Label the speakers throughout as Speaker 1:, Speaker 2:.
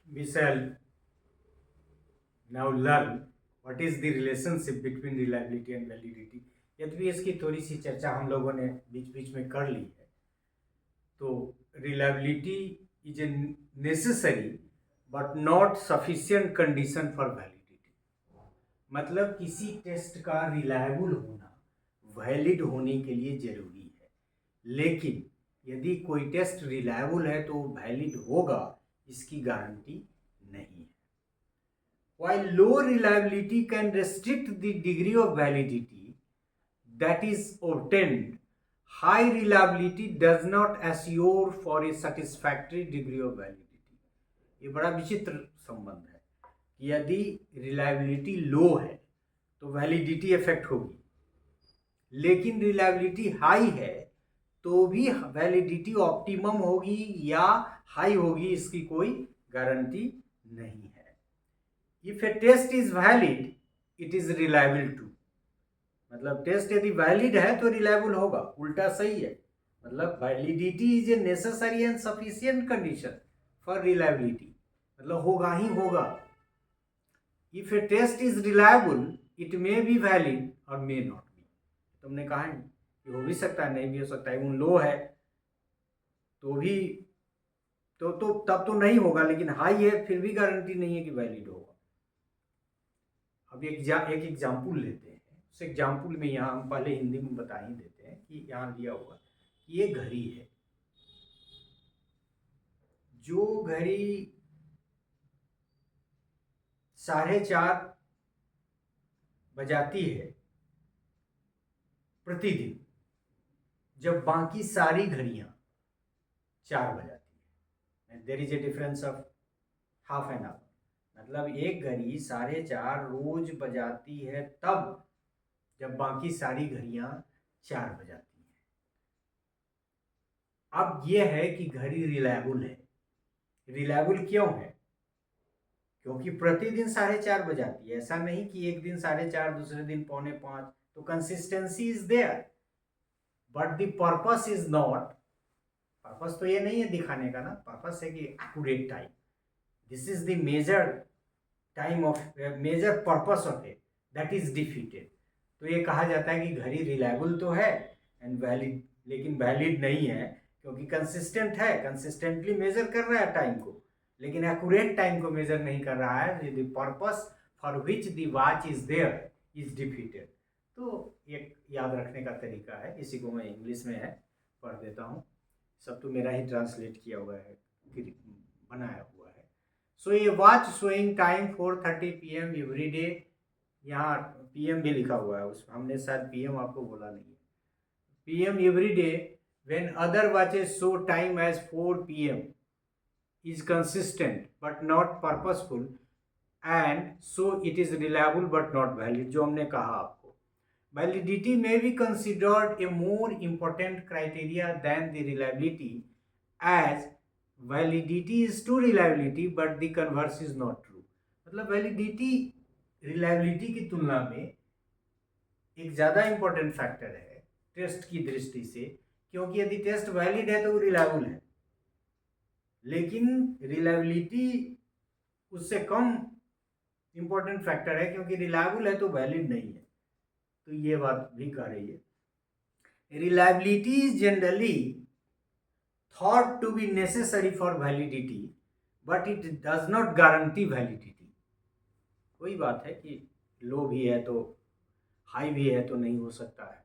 Speaker 1: we shall now learn what is the relationship between reliability and validity. यद्यपि इसकी थोड़ी सी चर्चा हम लोगों ने बीच बीच में कर ली है, तो reliability is a necessary but not sufficient condition for validity. मतलब किसी टेस्ट का रिलायबल होना वैलिड होने के लिए जरूरी है, लेकिन यदि कोई टेस्ट रिलायबल है तो वैलिड होगा इसकी गारंटी नहीं है. While low reliability can restrict the degree of validity that is obtained, high reliability does not assure for a satisfactory degree of validity. ये बड़ा विचित्र संबंध है कि यदि रिलायबिलिटी लो है तो वैलिडिटी इफेक्ट होगी, लेकिन रिलायबिलिटी हाई है तो भी वैलिडिटी ऑप्टिमम होगी या हाई होगी इसकी कोई गारंटी नहीं है. If a test is valid it is reliable too. मतलब टेस्ट यदि वैलिड है तो रिलायबल होगा, उल्टा सही है. मतलब validity is a necessary and sufficient condition for reliability, मतलब होगा ही होगा. If a test is reliable it may be valid और मे नॉट बी. तुमने कहा नहीं कि हो भी सकता है नहीं भी हो सकता है. उन लो है तो भी तो तब तो नहीं होगा, लेकिन हाई है फिर भी गारंटी नहीं है कि वैलिड होगा. अब एक एग्जाम्पल लेते हैं. उस एग्जाम्पल में यहाँ हम पहले हिंदी में बता ही देते हैं कि यहाँ दिया हुआ कि ये घड़ी है. जो घड़ी 4:30 बजाती है प्रतिदिन, जब बाकी सारी घड़ियां 4 बजाती है. There is a difference of half an hour. मतलब एक घड़ी 4:30 रोज बजाती है तब जब बाकी सारी घड़ियां 4 बजाती हैं. अब यह है कि घड़ी रिलायबल है. रिलायबल क्यों है? क्योंकि प्रतिदिन 4:30 बजाती है. ऐसा नहीं कि एक दिन 4:30 दूसरे दिन 4:45. तो consistency is there, but the purpose is not. Purpose तो ये नहीं है दिखाने का ना, पर्पस है कि accurate time. This is the major time of major purpose of it that is defeated. तो ये कहा जाता है कि घड़ी रिलायबल तो है एंड वैलिड, लेकिन वैलिड नहीं है क्योंकि कंसिस्टेंट है, कंसिस्टेंटली मेजर कर रहा है टाइम को, लेकिन एक्यूरेट टाइम को मेजर नहीं कर रहा है. The purpose for which the watch is there is defeated. तो एक याद रखने का तरीका है. इसी को मैं इंग्लिश में है पढ़ देता हूँ. सब तो मेरा ही ट्रांसलेट किया हुआ है, बनाया हुआ है. सो ये watch showing time 4:30 PM every day. यहाँ PM भी लिखा हुआ है, उस हमने शायद PM आपको बोला नहीं है. PM every day when other watches show time as 4 PM is consistent but not purposeful, and so it is reliable but not valid. जो हमने कहा आपको, validity may be considered a more important criteria than the reliability, as validity is to reliability but the converse is not true. मतलब validity reliability की तुलना में एक ज़्यादा इंपॉर्टेंट फैक्टर है टेस्ट की दृष्टि से, क्योंकि यदि टेस्ट वैलिड है तो वो रिलायबल है, लेकिन रिलायबिलिटी उससे कम इंपॉर्टेंट फैक्टर है क्योंकि रिलायबल है तो वैलिड नहीं है. तो ये बात भी कह रही है. Reliability is generally thought to be necessary for validity but it does not guarantee validity. वही बात है कि लो भी है तो हाई भी है तो नहीं हो सकता है,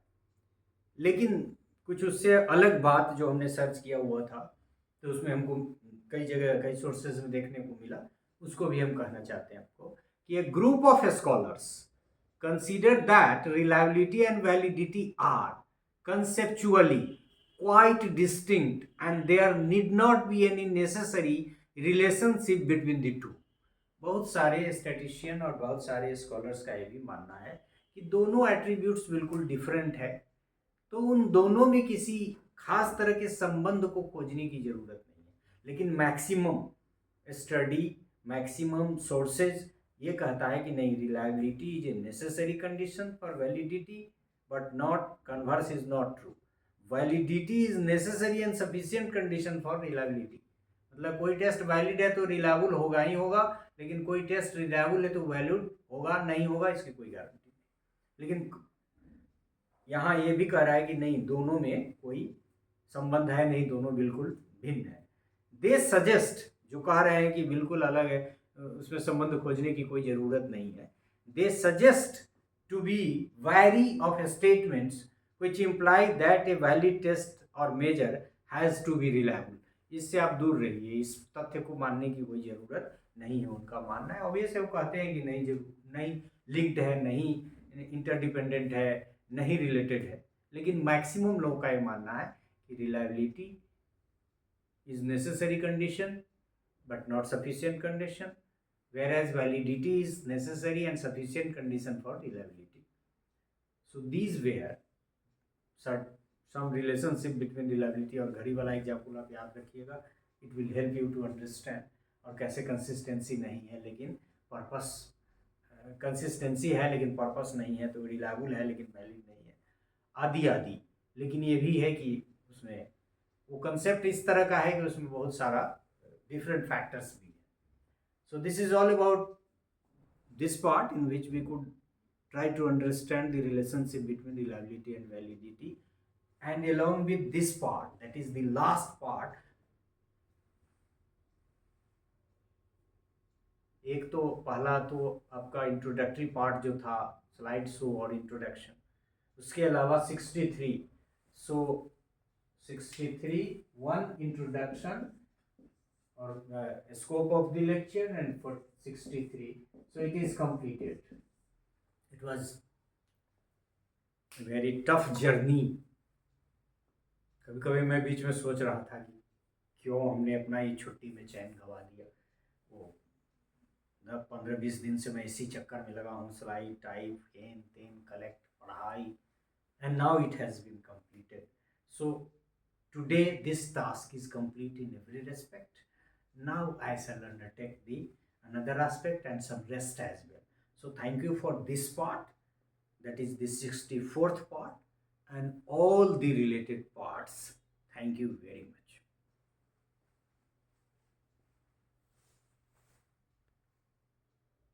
Speaker 1: लेकिन कुछ उससे अलग बात जो हमने सर्च किया हुआ था तो उसमें हमको कई जगह कई सोर्सेज में देखने को मिला, उसको भी हम कहना चाहते हैं आपको कि a group of scholars consider that reliability and validity are conceptually quite distinct and there need not be any necessary relationship between the two. बहुत सारे स्टैटिस्टिशियन और बहुत सारे स्कॉलर्स का ये भी मानना है कि दोनों एट्रीब्यूट्स बिल्कुल डिफरेंट है, तो उन दोनों में किसी खास तरह के संबंध को खोजने की जरूरत नहीं है. लेकिन मैक्सिमम स्टडी, मैक्सिमम सोर्सेज ये कहता है कि नहीं, reliability is a necessary condition for validity but not converse is not true. Validity is necessary and sufficient condition for reliability. मतलब कोई टेस्ट वैलिड है तो रिलायबल होगा ही होगा, लेकिन कोई टेस्ट रिलायबल है तो वैलिड होगा नहीं होगा इसकी कोई गारंटी नहीं। लेकिन यहाँ ये भी कह रहा है कि नहीं, दोनों में कोई संबंध है नहीं, दोनों बिल्कुल भिन्न है। दे सजेस्ट, जो कह रहे हैं कि बिल्कुल अलग है, उसमें संबंध खोजने की कोई ज़रूरत नहीं है। They suggest to be wary of statements which imply that a valid test or measure has to be reliable. इससे आप दूर रहिए, इस तथ्य को मानने की कोई ज़रूरत नहीं है, उनका मानना है। ऑब्वियस है, वो कहते हैं कि नहीं, जब नहीं लिंक्ड है, नहीं इंटरडिपेंडेंट है, नहीं रिलेटेड है। लेकिन मैक्सिमम लोगों का ये मानना है कि reliability is necessary condition but not sufficient condition, whereas validity is necessary and sufficient condition for reliability. So these were some relationship between reliability और घड़ी वाला एग्जाम्पल आप याद रखिएगा, it will help you to understand। और कैसे consistency नहीं है लेकिन पर्पस, कंसिस्टेंसी है लेकिन पर्पस नहीं है, तो रिलायबल है लेकिन वैलिड नहीं है, आदि आदि। लेकिन ये भी है कि उसमें वो कंसेप्ट इस तरह का है कि उसमें बहुत सारा डिफरेंट फैक्टर्स भी है। So this is all about this part in which we could try to understand the relationship between reliability and validity, and along with this part, that is the last part, एक तो पहला तो आपका introductory part जो था, slide show और introduction, उसके अलावा 63, सो 63 one introduction or scope of the lecture, and for 63, so it is completed. It was a very tough journey। कभी कभी मैं बीच में सोच रहा था कि क्यों हमने अपना ये छुट्टी में चैन गवा दिया। वो 15-20 दिन से मैं इसी चक्कर में लगा हूँ, स्लाइड टाइप, हेन तेन कलेक्ट, पढ़ाई, and now it has been completed। So today this task is complete in every respect। Now I shall undertake another aspect and some rest as well। So thank you for this part, that is the 64th part, and all the related parts. Thank you very much।